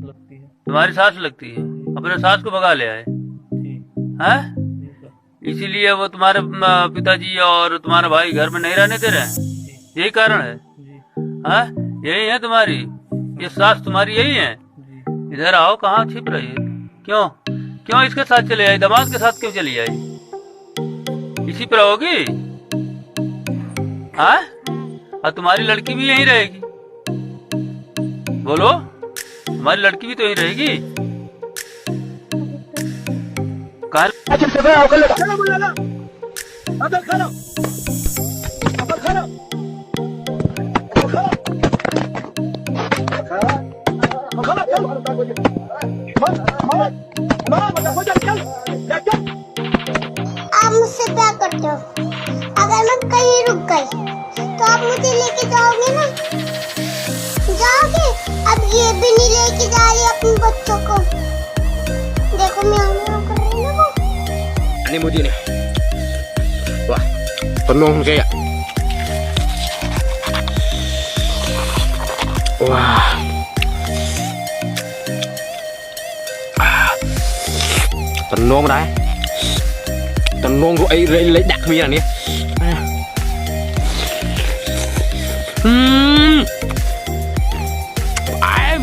लगती है। तुम्हारी सास लगती है, अपने सास को भगा ले आए जी हैं, जी सर। इसीलिए वो तुम्हारे पिताजी और तुम्हारा भाई घर में नहीं रहने दे रहे हैं, जी यही कारण है। जी हैं, यही है तुम्हारी, ये सास तुम्हारी यही है। जी। इधर आओ, कहाँ छिप रही है? क्यों क्यों इसके साथ चले आई, दामाद के साथ क्यों चली आई? इसी पर रहोगी? हाँ, और तुम्हारी लड़की भी यहीं रहेगी, बोलो, तुम्हारी लड़की भी तो यहीं रहेगी। कहा आप मुझसे प्यार करते हो, अगर मैं कहीं रुक गई तो आप मुझे लेके जाओगे ना? जाओगे? अब ये भी नहीं लेके जा रही अपने बच्चों को। देखो मैं कर रही हूँ ना वो। Ini muji nih. Wah, penuh kayak. Wah. Penuh đấy. Penuh của ấy lấy đặc mi này. Em.